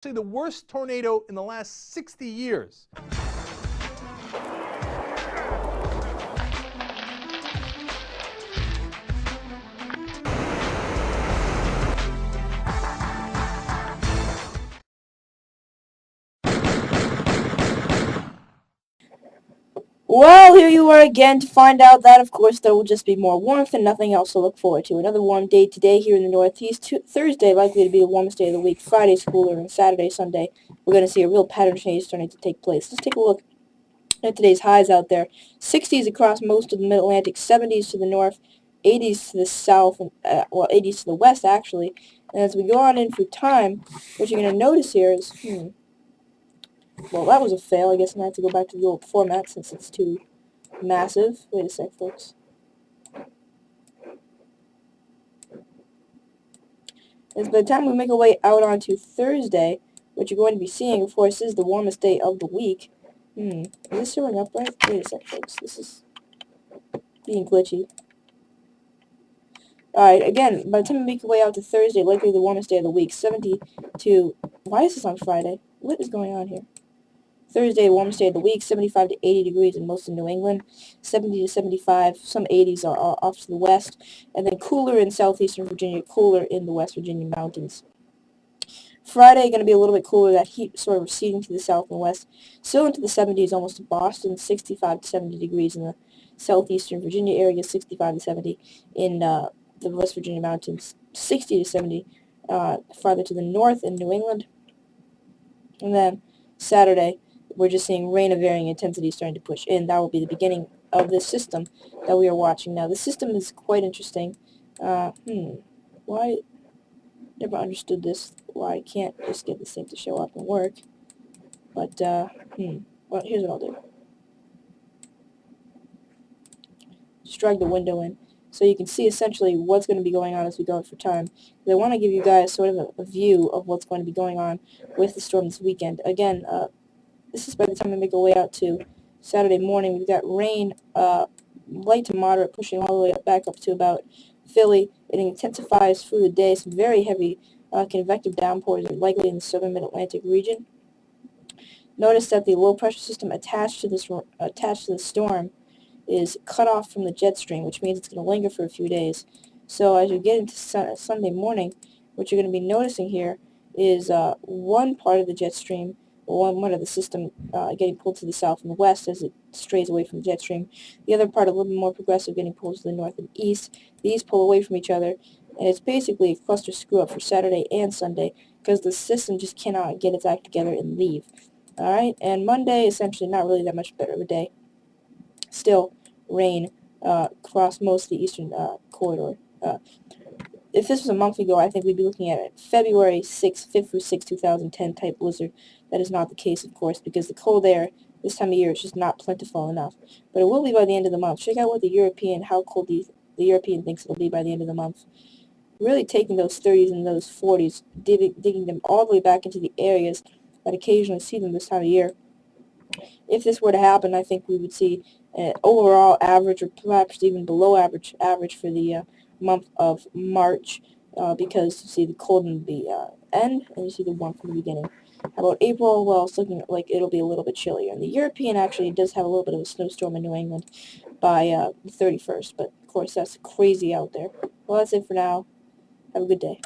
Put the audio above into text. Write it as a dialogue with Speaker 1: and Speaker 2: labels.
Speaker 1: The worst tornado in the last 60 years.
Speaker 2: Well, here you are again to find out that, of course, there will just be more warmth and nothing else to look forward to. Another warm day today here in the Northeast. Thursday likely to be the warmest day of the week. Friday's cooler, and Saturday, Sunday, we're going to see a real pattern change starting to take place. Let's take a look at today's highs out there. 60s across most of the Mid-Atlantic, 70s to the north, 80s to the south, and 80s to the west, actually. And as we go on in through time, what you're going to notice here is, well, that was a fail. I guess I'm going to have to go back to the old format since it's too massive. Wait a sec, folks. As by the time we make our way out onto Thursday, what you're going to be seeing, of course, is the warmest day of the week. Is this showing up right? Wait a sec, folks. This is being glitchy. Alright, again, by the time we make our way out to Thursday, likely the warmest day of the week, 72... Why is this on Friday? What is going on here? Thursday, warmest day of the week, 75 to 80 degrees in most of New England, 70 to 75, some 80s are off to the west, and then cooler in southeastern Virginia, cooler in the West Virginia mountains. Friday, going to be a little bit cooler, that heat sort of receding to the south and west, still into the 70s, almost to Boston, 65 to 70 degrees in the southeastern Virginia area, 65 to 70 in the West Virginia mountains, 60 to 70 farther to the north in New England. And then Saturday, we're just seeing rain of varying intensity starting to push in. That will be the beginning of this system that we are watching now. The system is quite interesting. Why? Never understood this. Why I can't just get this thing to show up and work. But, well, here's what I'll do. Just drag the window in so you can see essentially what's going to be going on as we go for time. I want to give you guys sort of a view of what's going to be going on with the storm this weekend. Again, this is by the time we make our way out to Saturday morning. We've got rain, light to moderate, pushing all the way back up to about Philly. It intensifies through the day. Some very heavy convective downpours are likely in the southern Mid-Atlantic region. Notice that the low-pressure system attached to the storm is cut off from the jet stream, which means it's going to linger for a few days. So as you get into Sunday morning, what you're going to be noticing here is one part of the jet stream, one of the system getting pulled to the south and the west as it strays away from the jet stream. The other part, a little bit more progressive, getting pulled to the north and east. These pull away from each other, and it's basically a cluster screw-up for Saturday and Sunday because the system just cannot get its act together and leave. Alright, and Monday, essentially not really that much better of a day. Still, rain across most of the eastern corridor. If this was a month ago, I think we'd be looking at a February 6th, 5th through 6th, 2010 type blizzard. That is not the case, of course, because the cold air this time of year is just not plentiful enough. But it will be by the end of the month. Check out what how cold the European thinks it'll be by the end of the month. Really taking those 30s and those 40s, digging them all the way back into the areas that occasionally see them this time of year. If this were to happen, I think we would see an overall average, or perhaps even below average for the month of March, because you see the cold in the end, and you see the warmth in the beginning. How about April? Well, it's looking like it'll be a little bit chillier. And the European actually does have a little bit of a snowstorm in New England by the 31st, but of course that's crazy out there. Well, that's it for now. Have a good day.